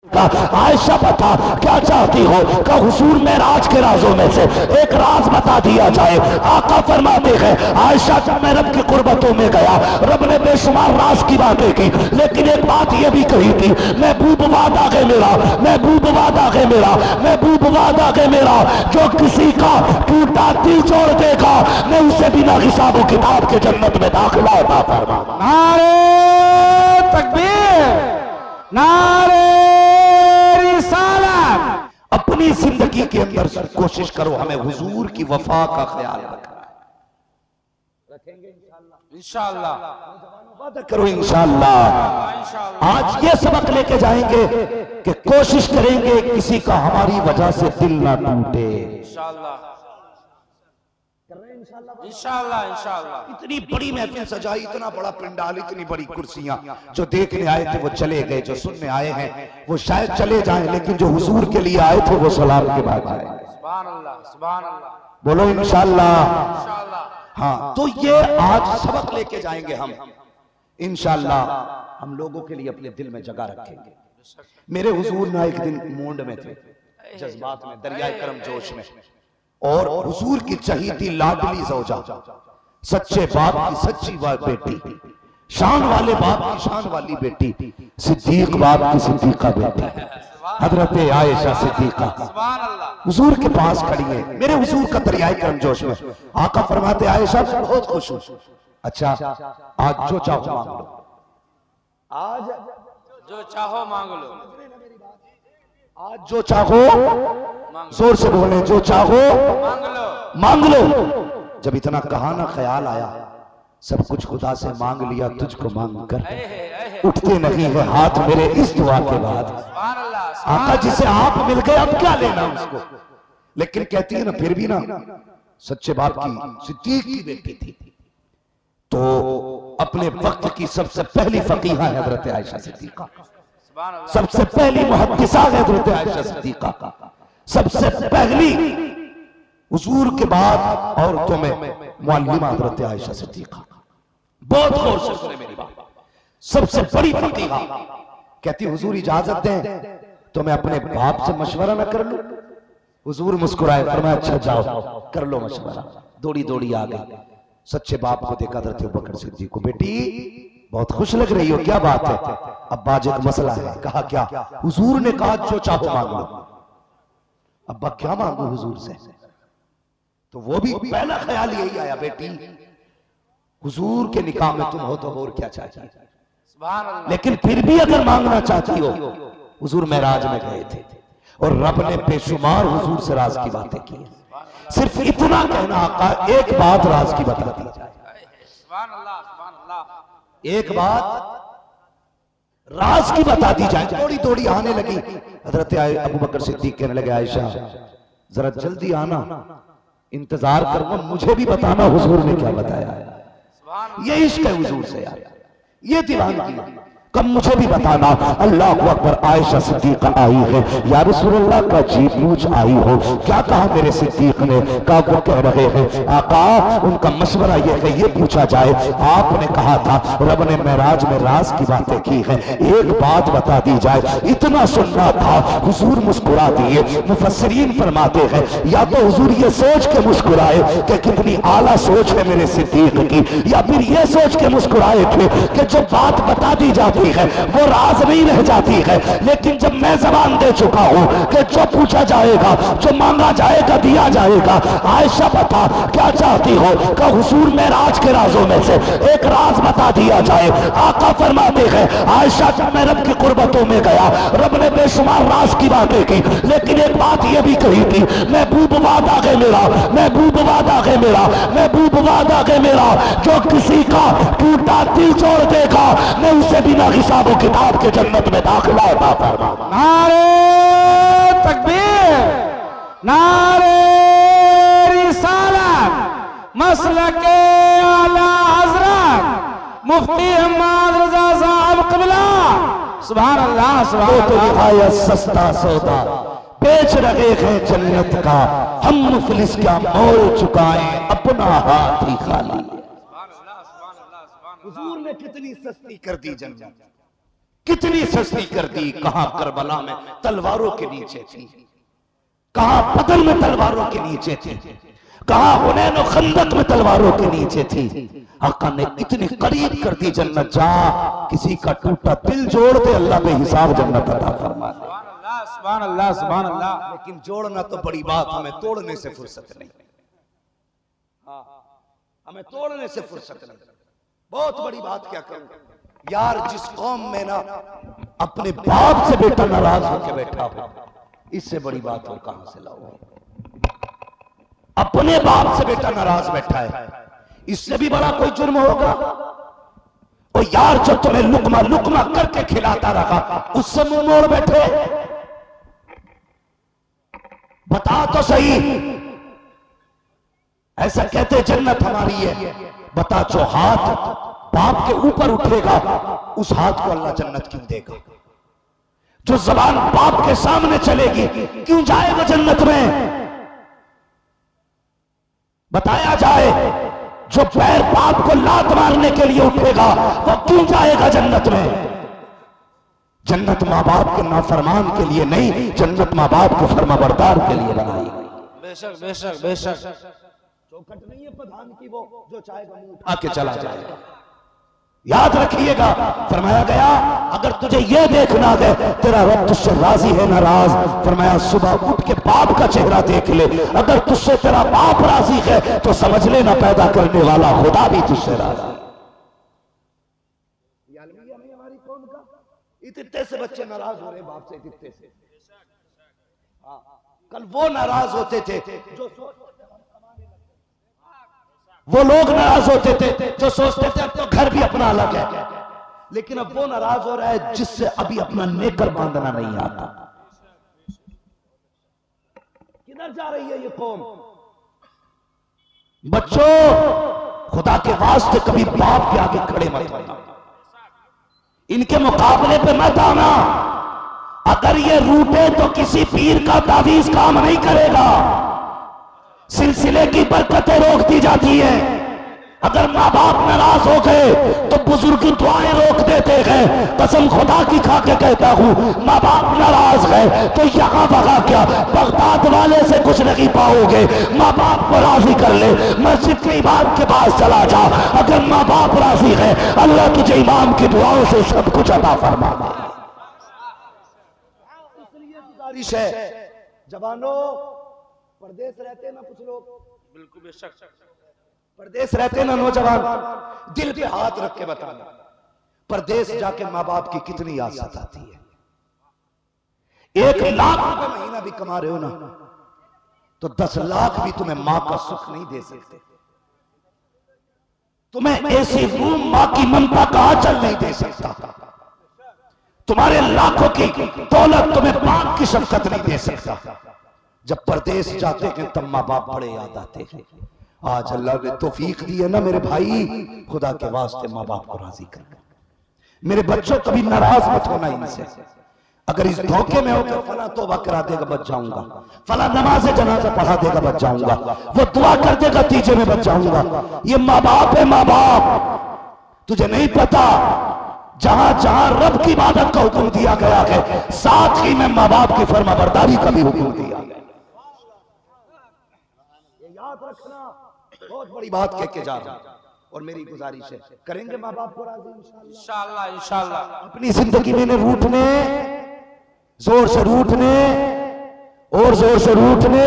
आयशा बता क्या चाहती हो का हुजूर मेराज के राजों में से एक राज बता दिया जाए। आका फरमाते हैं आयशा जब मैं रब की कुर्बतों में गया रब ने बेशुमार राज की बातें की, लेकिन एक बात ये भी कही थी महबूब वादा है मेरा, महबूब वादा है मेरा, महबूब वादा है मेरा, जो किसी का टूटा दिल जोड़ देगा मैं उसे बिना हिसाब किताब के जन्नत में दाखिला अता फरमा। नारे तकबीर, नारे अपनी जिंदगी के अंदर कोशिश करो हमें हुजूर की वफा का ख्याल रखना है। रखेंगे इंशाअल्लाह, वादा करो इंशाअल्लाह। आज ये सबक लेके जाएंगे कि कोशिश करेंगे किसी का हमारी वजह से दिल ना टूटे इंशाअल्लाह, इंशाअल्लाह इंशाअल्लाह। इतनी बड़ी महफिल सजाई, इतना बड़ा पंडाल, इतनी बड़ी कुर्सियां, जो देखने आए थे वो चले गए, जो सुनने आए हैं वो शायद चले जाएं, लेकिन जो हुजूर के लिए आए थे वो सलाम के बाद आए। सुभान अल्लाह, सुभान अल्लाह, बोलो इंशाअल्लाह, इंशाअल्लाह। हाँ, तो ये आज सबक लेके जाएंगे हम इंशाअल्लाह। हम लोगों के लिए अपने दिल में जगह रखेंगे। मेरे हुजूर ना एक दिन मूंड में थे, जज्बात में, दरियाए करम जोश में, और हुजूर की चहीती लाडली ज़ौजा, सच्चे बाप की सच्ची बेटी, शान वाले बाप की शान वाली बेटी, सिद्दीक बाप की सिद्दीका बेटी हजरत आयशा सिद्दीका हुजूर के पास खड़ी है। मेरे हुजूर का दरियाए करम जोश में आका फरमाते आयशा बहुत खुश हूं, अच्छा आज जो चाहो मांग लो, आज जो चाहो मांग लो, आज जो चाहो, जोर से बोले, जो चाहो मांग लो। जब इतना कहा ना ख्याल आया सब कुछ खुदा से मांग लिया, तुझको मांग कर उठते नहीं है हाथ मेरे इस दुआ के बाद। आका जिसे आप मिल गए अब क्या लेना उसको। लेकिन कहती है ना फिर भी ना सच्चे बाप की सिद्दीक की बेटी थी, तो अपने वक्त की सबसे पहली फकीहा है हजरत आयशा सिद्दीका, सबसे पहली मुहद्दिसा है हजरत आयशा सिद्दीका, सबसे पहली हुजूर के बाद औरतों में मुअल्लिमा हजरत आयशा सिद्दीका। बहुत गौर से सुने मेरी बात, सबसे बड़ी फकीहा। कहती हुजूर इजाजत दें तो मैं अपने बाप से मशवरा न कर लूं। हुजूर मुस्कुराए, फरमाया अच्छा जाओ कर लो मशवरा। दौड़ी दौड़ी आ गई, सच्चे बाप को देखा हजरत अबू बकर सिद्दीक को, बेटी बहुत खुश लग रही हो, क्या बात है? अब्बा आज एक मसला है। कहा क्या? हुजूर ने कहा जो चाहो मांग लो। अब्बा क्या मांगू हुजूर से? तो वो भी पहला ख्याल यही आया, बेटी हुजूर के निकाह में तुम हो तो और क्या चाहिए, लेकिन फिर भी अगर मांगना चाहती हो, हुजूर मेराज में गए थे और रब ने बेशुमार हुजूर से राज की बातें की। सिर्फ इतना कहना आका एक बात राज की बता दी जाए, एक बात राज की बता दी जाए। थोड़ी थोड़ी आने लगी, हजरत अबू बकर सिद्दीक कहने लगे आयशा जरा जल्दी आना, इंतजार करूंगा, मुझे भी बताना हुजूर ने क्या बताया है। ये इश्क है हुजूर से यार, ये दीवानगी। कब मुझे भी बताना। अल्लाह अकबर, आयशा सिद्दीका आई है, या रसूलल्लाह का जी पूछ आई हो। क्या कहा मेरे सिद्दीक ने? कहा वो कह रहे हैं आका उनका मशवरा ये है, ये पूछा जाए आपने कहा था रब ने मेराज में राज की बातें की है, एक बात बता दी जाए। इतना सुनना था, हुजूर मुस्कुरा दिए। मुफस्सिरीन फरमाते हैं या तो हुजूर ये सोच के मुस्कुराए कि कितनी आला सोच है मेरे सिद्दीक की, या फिर ये सोच के मुस्कुराए थे कि जो बात बता दी जाती है वो राज नहीं रह जाती है। लेकिन जब मैं जबान दे चुका हूं कि जो पूछा जाएगा, जो मांगा जाएगा, दिया जाएगा। आयशा बता क्या चाहती हो का हुजूर मेराज के राजों में से एक राज बता दिया जाए। आका फरमाते हैं आयशा जब मैं रब की कुर्बतों में गया रब ने बेशुमार राज की बातें की, लेकिन एक बात यह भी कही थी महबूब वादा है मेरा, महबूब वादा है मेरा, महबूब वादा है मेरा, जो किसी का टूटा दिल जोड़ देगा मैं उसे बिना हिसाब किताब के जन्नत में दाखिला अता फरमा। नारे तकबीर, नारे रिसालत, मसलके आला हजरत मुफ्ती अहमद रजा साहब क़िबला। सुभान अल्लाह, सुभान अल्लाह। सस्ता सौदा बेच रहे हैं जन्नत का, हम मुफलिस क्या मोल चुकाएं अपना हाथ ही खाली। हुजूर ने कितनी सस्ती कर दी जन्नत, कितनी सस्ती कर दी। कहां करबला में तलवारों के नीचे थी, कहां बदल में तलवारों के नीचे थी, कहां हुनैन और खंदक में तलवारों के नीचे थी। आका ने इतनी करीब कर दी जन्नत। जा किसी का टूटा दिल जोड़ दे, अल्लाह बेहिसाब जन्नत अता फरमा दे। सुभान अल्लाह सुभान अल्लाह। लेकिन जोड़ना तो बड़ी बात, हमें तोड़ने से फुर्सत नहीं। हाँ, हमें तोड़ने से फुर्सत नहीं। बहुत बड़ी बात क्या करूं यार, जिस कौम में ना अपने बाप से बेटा नाराज होकर बैठा हो, इससे बड़ी बात और कहां से लाओ। अपने बाप से बेटा नाराज बैठा है, इससे भी बड़ा कोई जुर्म होगा? और यार जो तुम्हें लुकमा लुकमा करके खिलाता रहा, उससे मुंह मोड़ बैठे। बता तो सही, ऐसा कहते जन्नत हमारी है, बता जो हाथ बाप के ऊपर उठेगा उस हाथ को अल्लाह जन्नत क्यों देगा? जो जबान बाप के सामने चलेगी क्यों जाएगा जन्नत में? बताया जाए, जो पैर बाप को लात मारने के लिए उठेगा वो क्यों जाएगा जन्नत में? जन्नत माँ बाप के नाफरमान के लिए नहीं, जन्नत माँ बाप को फरमाबरदार के लिए बनाई गई। बेशक बेशक बेशक। चौखट नहीं है प्रधान की, वो जो चाहेगा मुंह आके चला जाएगा। याद रखिएगा, फरमाया गया अगर तुझे यह देखना है तेरा रब तुझसे राजी है नाराज, फरमाया सुबह उठ के बाप का चेहरा देख ले। अगर तुझसे तेरा बाप राजी है तो समझ लेना पैदा करने वाला खुदा भी तुझसे राजी है। हमारी कौम का इतने से बच्चे नाराज हो रहे बाप से, इतने से। हाँ, कल वो नाराज होते थे जो वो लोग नाराज होते थे जो सोचते थे अब तो घर भी अपना अलग है, लेकिन अब वो नाराज हो रहा है जिससे अभी अपना नेकर बांधना नहीं आता। किधर जा रही है ये कौम? बच्चों, खुदा के वास्ते कभी बाप के आगे खड़े मत होना, इनके मुकाबले पे मत आना। अगर ये रूठे तो किसी पीर का तावीज काम नहीं करेगा, सिलसिले की बरकतें रोक दी जाती हैं। अगर माँ बाप नाराज हो गए तो बुजुर्ग दुआएं रोक देते हैं। कसम खुदा की खा के कहता हूं, माँ बाप नाराज है तो यहां वहां क्या बगदाद वाले से कुछ नहीं पाओगे। माँ बाप को राजी कर ले, मस्जिद के इमाम के पास चला जा। अगर माँ बाप राजी है, अल्लाह तुझे इमाम की दुआओं से सब कुछ अता फरमाएगा। इसलिए गुजारिश है जवानों, परदेश रहते ना कुछ लोग, बिल्कुल बेशक, परदेश रहते ना नौजवान, दिल पे हाथ रख के बताना, परदेश जाके माँ बाप की कितनी याद सताती है। 1 लाख रुपए महीना भी कमा रहे हो ना तो 10 लाख भी तुम्हें माँ का सुख नहीं दे सकते। तुम्हें ऐसी रूम माँ की ममता का आंचल नहीं दे सकता। तुम्हारे लाखों की दौलत तुम्हें बाप की शफकत नहीं दे सकता। जब परदेश जाते हैं तब माँ बाप बड़े याद आते हैं। आज अल्लाह ने तौफीक दी है ना मेरे भाई, खुदा के वास्ते माँ बाप को राजी करना। मेरे बच्चों कभी नाराज मत होना इनसे। अगर इस धोखे में होकर फला तौबा करा देगा बच जाऊंगा, फला नमाज जनाजा पढ़ा देगा बच जाऊंगा, वो दुआ कर देगा तीजे में बच जाऊंगा, ये माँ बाप है। माँ बाप तुझे नहीं पता, जहां जहां रब की इबादत का हुक्म दिया गया है साथ ही में माँ बाप की फरमाबरदारी का भी हुक्म दिया गया। याद रखना, बहुत बड़ी बात कह के जा रहा हूं और मेरी गुजारिश है करेंगे माँ बाप को राजी इंशाअल्लाह। इंशाअल्लाह अपनी जिंदगी में रूठने, जोर से रूठने और जोर से रूठने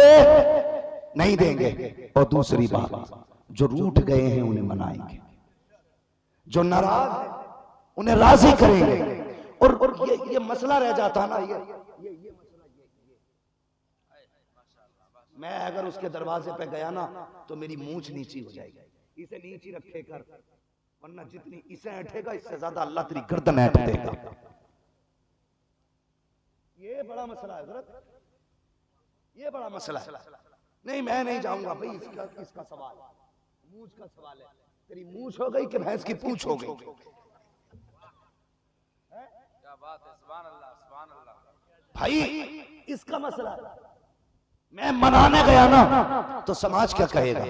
नहीं देंगे। और दूसरी बात, जो रूठ गए हैं उन्हें मनाएंगे, जो नाराज है उन्हें राजी करेंगे। और ये मसला रह जाता ना, ये मैं अगर उसके दरवाजे पे गया ना तो मेरी मूंछ नीची हो जाएगी। इसे नीची रखे कर, वरना जितनी इसे ऐठेगा इससे ज्यादा अल्लाह तेरी गर्दन ऐठ देगा। ये बड़ा मसला है हज़रत, ये बड़ा मसला है। नहीं मैं नहीं जाऊंगा भाई, इसका सवाल मूंछ का सवाल है। तेरी मूंछ हो गई कि भैंस की पूंछ हो गई? क्या बात है, सुभान अल्लाह सुभान अल्लाह। भाई इसका मसला है। मैं मनाने गया ना तो समाज क्या कहेगा?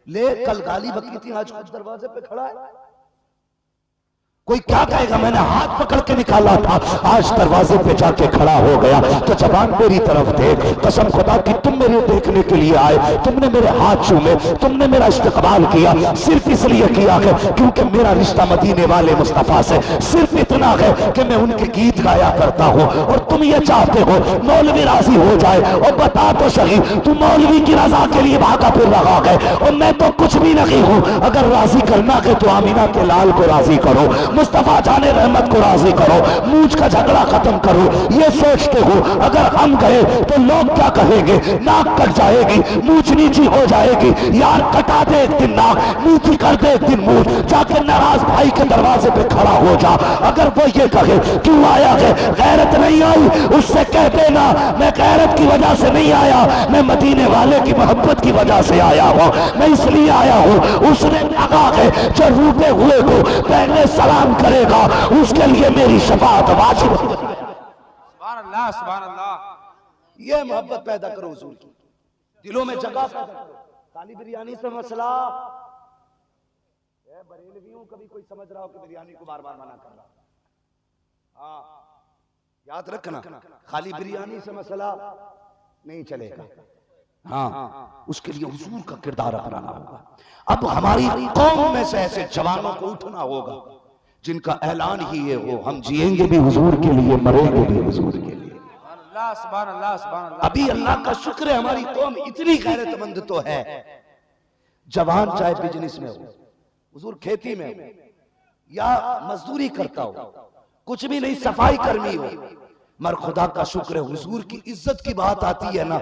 ले कल गाली बकी थी, आज खुद दरवाजे पे खड़ा है। कोई क्या कहेगा, मैंने हाथ पकड़ के निकाला था, आज दरवाजे पे जाके खड़ा हो गया। तो जबान मेरी तरफ देख, कसम खुदा की तुम मेरे देखने के लिए आए, तुमने मेरे हाथ छूमे, तुमने मेरा इस्तकबाल किया, सिर्फ इसलिए किया है क्योंकि मेरा रिश्ता मदीने वाले मुस्तफा से सिर्फ इतना है कि मैं उनके गीत गाया करता हूँ। और तुम ये चाहते हो मौलवी राजी हो जाए, और बता तो सही तू मौलवी की रजा के लिए भागा फिर रहा है, और मैं तो कुछ भी नहीं हूँ। अगर राजी करना है तो आमीना के लाल को राजी करो, मुस्तफा जाने रहमत को राजी करो, मूंछ का झगड़ा खत्म करो। ये सोचते हो अगर हम गए तो लोग क्या कहेंगे, नाक कट जाएगी, मूंछ नीची हो जाएगी। यार कटा दे एक दिन नाक, नीची कर दे एक दिन मूंछ, जाके नाराज भाई के दरवाजे पे खड़ा हो जा। अगर वो ये कहे क्यों आया है, गैरत नहीं आई, उससे कह देना मैं गैरत की वजह से नहीं आया, मैं मदीने वाले की मोहब्बत की वजह से आया हूं, मैं इसलिए आया हूं। उसने कहा है जो रूठे हुए को पहले सलाम करेगा उसके लिए मेरी शफाअत वाजिब। सुभान अल्लाह, सुभान अल्लाह। ये मोहब्बत पैदा करो हुजूर की, दिलों में जगह पैदा करो। खाली बिरयानी से मसला, बरेलवियों कभी कोई समझ रहा हो कि बिरयानी को बार बार मना कर रहा, हाँ याद रखना, खाली बिरयानी से मसला नहीं चलेगा। हाँ, उसके लिए हुजूर का किरदार अपनाना होगा। अब हमारी कौम में से ऐसे जवानों को उठना होगा जिनका ऐलान ही ये हो, हम जिएंगे भी हुजूर के लिए, मरेंगे भी हुजूर के लिए। सुभान अल्लाह, सुभान अल्लाह। अभी अल्लाह का शुक्र है हमारी कौम इतनी गैरतमंद तो है, जवान चाहे बिजनेस में हो, हुजूर खेती में हो या मजदूरी करता हो, कुछ भी नहीं, सफाई कर्मी हो, मगर खुदा का शुक्र है हुजूर की इज्जत की बात आती है ना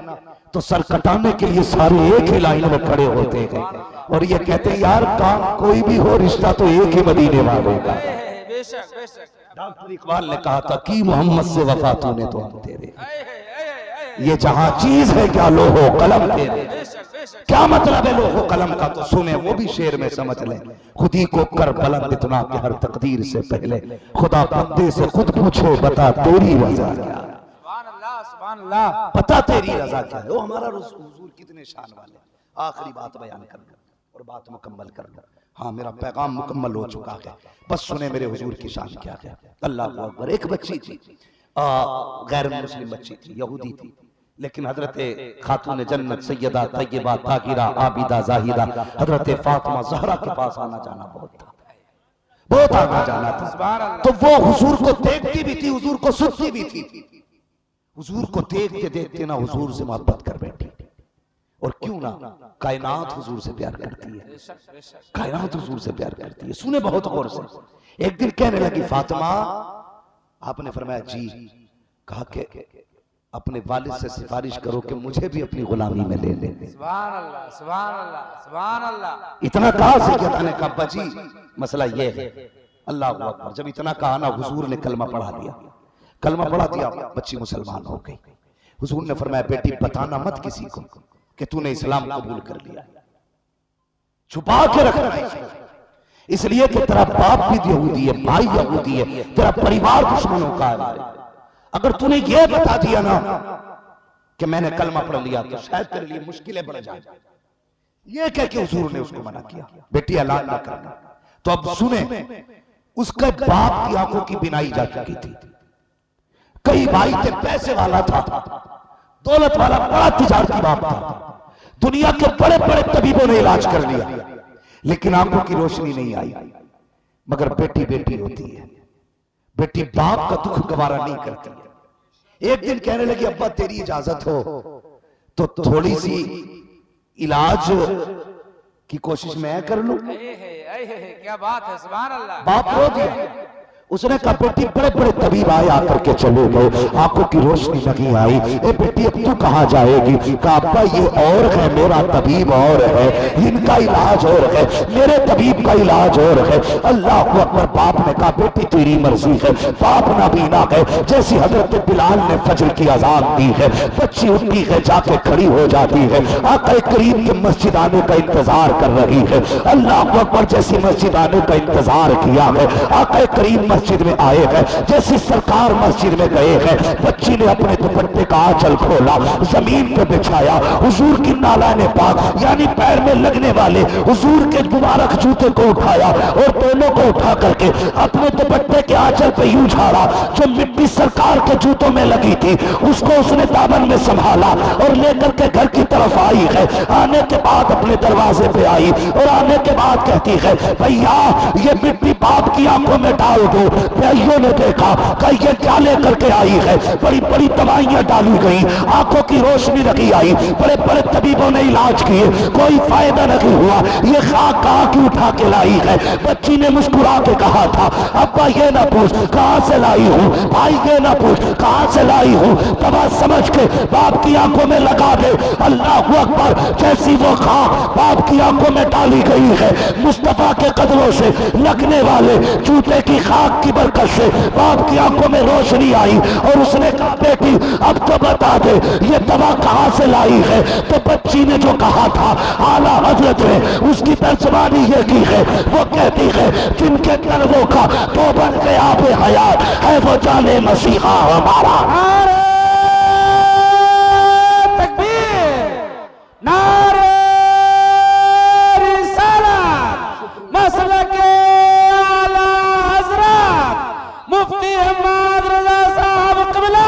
तो सर कटाने के लिए सारे एक ही लाइन में खड़े होते हैं और ये कहते हैं यार काम कोई भी हो, रिश्ता तो एक ही मदीने वाले का। बेशक बेशक। डॉक्टर इकबाल ने कहा था कि मोहम्मद से वफा तूने तो हम तेरे, ये जहां चीज है क्या लोहो कलम तेरे। क्या मतलब है लोहो कलम का, तो सुने वो भी शेर में समझ ले। खुदी को कर बुलंद इतना कि हर तकदीर से पहले खुदा बंदे से खुद पूछे बता तेरी रजा क्या, सुभान अल्लाह, सुभान अल्लाह। पता तेरी रजा क्या है। वो हमारा हुजूर कितने शान वाले। आखिरी बात बयान करना और बात मुकम्मल करना। हाँ, मेरा पैगाम मुकम्मल हो चुका है, बस सुने मेरे हुजूर की शान क्या है। अल्लाह अकबर। एक बच्ची थी, गैर मुस्लिम बच्ची थी, यहूदी थी, लेकिन हजरत खातून जन्नत सैयदा तैयबा ताहिरा आबिदा जाहिदा हजरत फातिमा ज़हरा के पास आना जाना बहुत था, बहुत आना जाना था। तो वो हुजूर को देखती भी थी, हुजूर को सुनती भी थी। हुजूर को देखते देखते ना हुजूर से मोहब्बत कर बैठी। और क्यों ना, कायनात हुजूर से प्यार करती है, कायनात हुजूर से प्यार करती है। सुने बहुत गौर से। एक दिन कहने लगी फातिमा, आपने फरमाया जी, कहा कि अपने वालिद से सिफारिश करो कि मुझे भी अपनी गुलामी में ले ले। सुभान अल्लाह, सुभान अल्लाह, सुभान अल्लाह। इतना कहा से क्या ने कहा जी मसला ये है। अल्लाह अकबर। जब इतना कहा ना हुजूर ने कलमा पढ़ा दिया, कलमा पढ़ा दिया, बच्ची मुसलमान हो गई। हुजूर ने फरमाया बेटी बताना मत किसी को कि तूने इस्लाम कबूल कर लिया, छुपा के रखना इसको, इसलिए कि तेरा बाप भी यहूदी है, भाई यहूदी है, तेरा परिवार दुश्मनों का है। अगर तूने ये बता दिया ना कि मैंने कलमा पढ़ लिया तो शायद तेरे लिए मुश्किलें बढ़ जाए। ये कह के हुजूर ने उसको मना किया, बेटी ऐलान ना करना। तो अब सुने, उसके बाप की आंखों की बिनाई जा चुकी थी। कई भाई थे, पैसे वाला था, दौलत वाला, बड़ा तिजारती बाप था, दुनिया के बड़े बड़े तबीबों ने इलाज कर लिया, लेकिन आंखों की रोशनी नहीं आई। मगर बेटी बेटी होती है, बेटी बाप का दुख गवारा नहीं करती है। एक दिन कहने लगी अब्बा तेरी इजाजत हो तो थोड़ी सी इलाज की कोशिश मैं कर लूं। क्या बात है, सुभान अल्लाह। बाप रो दिया। उसने कहा बेटी बड़े बड़े तबीब आए आकर के चले गए, आंखों की रोशनी नहीं आई। ए बेटी अब तू कहां जाएगी? कहा अब्बा ये और है, मेरा तबीब और है, इनका इलाज और है, मेरे तबीब का इलाज और है। अल्लाह अकबर। बाप ने कहा बेटी तेरी मर्जी है। बाप नाबीना है, जैसी हजरत बिलाल ने फजर की अजान दी है, बच्ची उठती है, जाके खड़ी हो जाती है, आका करीम के मस्जिद आने का इंतजार कर रही है। अल्लाह अकबर। जैसी मस्जिद आने का इंतजार किया है, आका करीम मस्जिद में आए हैं, जैसी सरकार मस्जिद में गए हैं, बच्ची ने अपने दुपट्टे का आंचल खोला, जमीन पे बिछाया, हुजूर की नालाने पाक यानी पैर में लगने वाले हुजूर के मुबारक जूते को उठाया और दोनों को उठा करके अपने दुपट्टे के आंचल पे यूं झाड़ा। जो मिट्टी सरकार के जूतों में लगी थी उसको उसने दामन में संभाला और लेकर के घर की तरफ आई है। आने के बाद अपने दरवाजे पे आई और आने के बाद कहती है, भैया ये मिट्टी बाप की आंखों में डाल दो। भाइयों ने देखा कि ये क्या लेकर के आई है, बड़ी बड़ी दवाइयां डाली गई, आंखों की रोशनी रखी आई, बड़े बड़े तबीबों ने इलाज किए, कोई फायदा नहीं हुआ। ये खाक कहां की उठा के लाई है? बच्ची ने मुस्कुरा के कहा था, अब्बा ये ना पूछ कहां से लाई हूं, भाई ये ना पूछ कहां से लाई हूं, दवा समझ के बाप की आंखों में लगा दे। अल्लाह अकबर। जैसी वो खाक बाप की आंखों में डाली गई है, मुस्तफा के कदमों से लगने वाले जूते की खाक की बरकत से बाप की आंखों में रोशनी आई और उसने कहा, बेटी अब तो बता दे ये दवा कहां से लाई है? तो बच्ची ने जो कहा था आला हजरत ने उसकी तर्जमानी ये की है। वो कहती है, जिनके कलबों का तो बन के आबे हयात है वो जाने मसीहा हमारा। नारे रिसालत मसलक आला हज़रत मुफ्ती अहमद रज़ा साहब क़िबला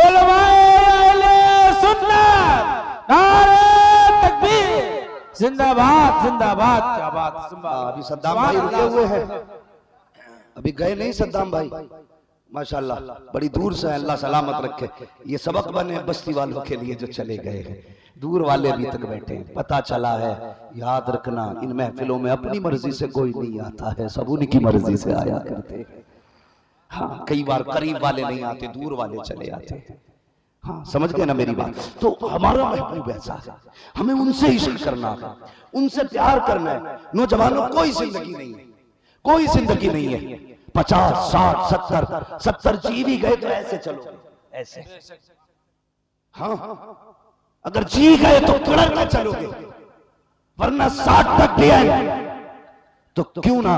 उलमाए अहले सुन्नत। नारे तकबीर। जिंदाबाद जिंदाबाद। क्या बात। अभी सद्दाम भाई रुके हुए हैं, अभी गए नहीं सद्दाम भाई, माशाल्लाह बड़ी दूर से। अल्लाह सलामत रखे। ये सबक बने बस्ती वालों के लिए जो चले गए हैं, दूर वाले अभी तक बैठे हैं। पता चला है, याद रखना इन महफिलों में अपनी मर्जी से कोई नहीं आता है, सब उनकी मर्जी से आया करते हैं। हाँ, कई बार करीब वाले नहीं आते, दूर वाले चले आते हैं। हाँ, समझ गए ना मेरी बात? तो हमारा महबूब ऐसा है, हमें उनसे इश्क करना है, उनसे प्यार करना है। नौजवानों कोई जिंदगी नहीं है, कोई जिंदगी नहीं है। 50 60 70 जी भी गए तो ऐसे चलो, ऐसे। हाँ, अगर जी गए तो कड़क के चलोगे, वरना 60 तक भी आए तो क्यों ना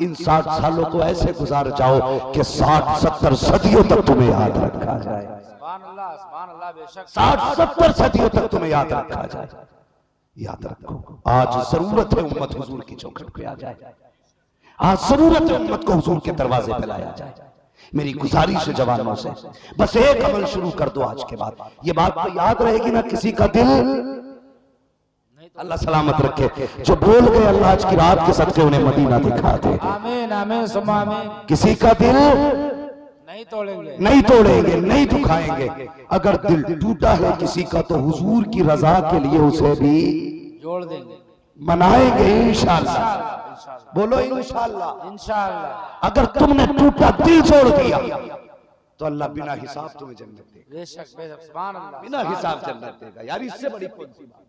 इन 60 सालों को ऐसे गुजार जाओ कि 60 70 सदियों तक तुम्हें याद रखा जाए। 60 70 सदियों तक तुम्हें याद रखा जाए। याद रखो, आज जरूरत है उम्मत हुजूर की चौखट पे आ जाए, आज जरूरत है उम्मत को हुजूर के दरवाजे पे लाया जाए। मेरी गुजारिश है जवानों से, बस एक अमल शुरू कर दो आज के बाद। ये बात तो याद रहेगी ना, किसी का दिल अल्लाह सलामत रखे। जो बोल गए अल्लाह आज की रात के सदके उन्हें मदीना दिखा दे। आमीन आमीन सुम्मा आमीन। किसी का दिल नहीं तोड़ेंगे, नहीं तोड़ेंगे, नहीं दुखाएंगे। अगर दिल टूटा है किसी का तो हुजूर की रजा के लिए उसे भी जोड़ देंगे, मनाएंगे इंशाअल्लाह। बोलो इंशाअल्लाह। इंशाअल्लाह। अगर तुमने टूटा दिल जोड़ दिया तो अल्लाह बिना हिसाब तुम्हें जन्नत देगा, बेशक बेशक। सुभान अल्लाह। बिना हिसाब जन्नत देगा। यार इससे बड़ी कौन सी बात?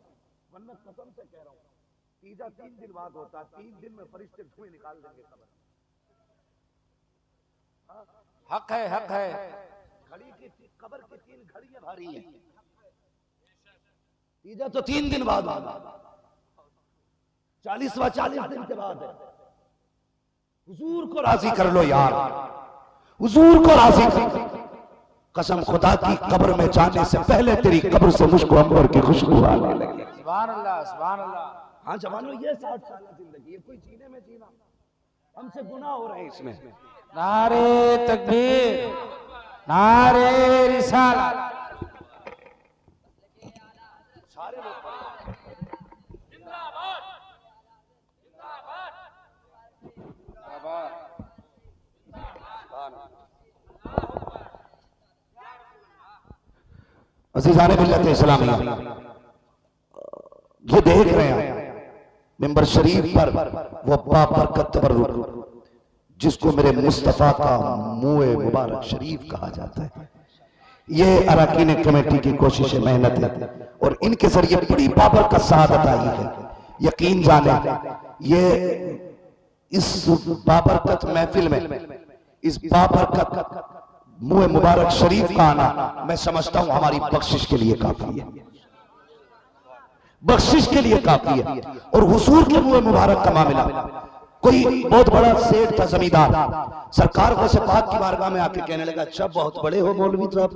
वरना कसम से कह रहा हूं, तीजा 3 दिन बाद होता, 3 दिन में फरिश्ते धुएं निकाल देंगे कब्र। हक है, हक है। घड़ी की कब्र की 3 घड़ियां भारी हैं। तीजा तो 3 दिन बाद होगा, 40वां 40 दिन के बाद है। हुजूर को राजी कर लो यार, हुजूर को राजी कर। कसम खुदा की, कब्र में जाने से पहले तेरी कब्र से मुझको अंबर की खुशबू आने लगी। सुभान अल्लाह सुभान अल्लाह। हाँ जवानों, ये 60 साल जिंदगी, ये कोई जीने में जीना, हमसे गुनाह हो रहे हैं इसमें। नारे तकबीर, नारे रिसालत। सारे लोग अज़ीज़ाने मिल्लत इस्लामिया, ये देख रहे हैं मिंबर शरीफ पर वो बाबरकत तबर्रुक जिसको मेरे मुस्तफ़ा का मुँह मुबारक शरीफ कहा जाता है। ये अरकान कमेटी की कोशिश मेहनत है और इनके जरिए बड़ी बाबरकत शहादत आई है। यकीन जाने ये इस बाबरकत महफिल में, इस बाबरकत मुँह मुबारक शरीफ का आना मैं समझता हूं हमारी बख्शिश के लिए काफी है, बख्शिश के लिए काफी है। और हुजूर के मुँह मुबारक का मामला कोई बहुत बड़ा सेठ था, जमींदार, सरकार को से पाक की बारगाह में आके कहने लगा, अच्छा बहुत बड़े हो मौलवी साहब?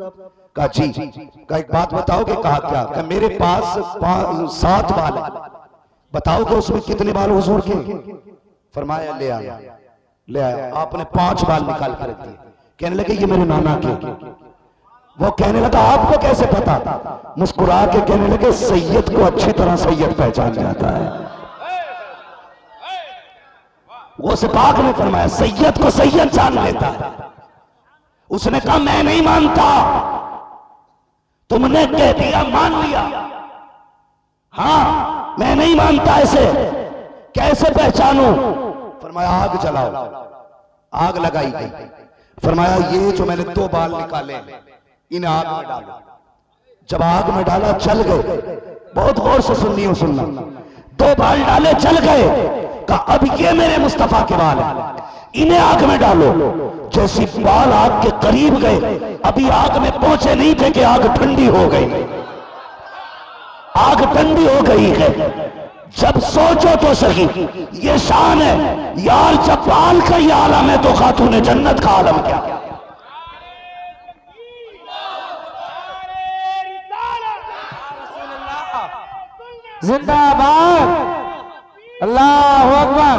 कहा जी। कहा एक बात बताओगे? कहा क्या? कहा मेरे पास 7 बाल है, बताओगे उसमें कितने बाल हुजूर के? फरमाया ले आया। ले आया, आपने 5 बाल निकाल कर रख दिए। कहने लगे ये मेरे नाना के। वो कहने लगा आपको कैसे पता? मुस्कुरा के कहने लगे सैयद को अच्छी तरह सैयद पहचान जाता है। वो से पाक ने फरमाया सैयद को सैयद जान लेता है। उसने कहा मैं नहीं मानता, तुमने कह दिया मान लिया। हाँ मैं नहीं मानता, ऐसे कैसे पहचानूं? फरमाया आग जलाओ। आग लगाई गई। फरमाया ये जो मैंने 2 बाल निकाले इन्हें आग में डालो। जब आग में डाला चल गए। बहुत गौर से सुनना। 2 बाल डाले चल गए। कहा अब ये मेरे मुस्तफा के बाल हैं, इन्हें आग में डालो। जैसी बाल आग के करीब गए, अभी आग में पहुंचे नहीं थे कि आग ठंडी हो गई। आग ठंडी हो गई है। जब सोचो तो सही, ये शान है यार, जब बाल का ये आलम है तो खातून जन्नत का आलम क्या? जिंदाबाद, अल्लाहु अकबर,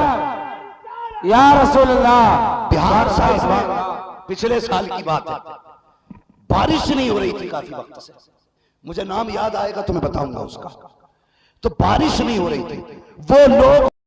या रसूल अल्लाह। बिहार साहब पिछले साल की बात है, बारिश नहीं हो रही थी काफी वक्त से। मुझे नाम याद आएगा तो मैं बताऊंगा उसका। तो बारिश नहीं हो रही थी, वो लोग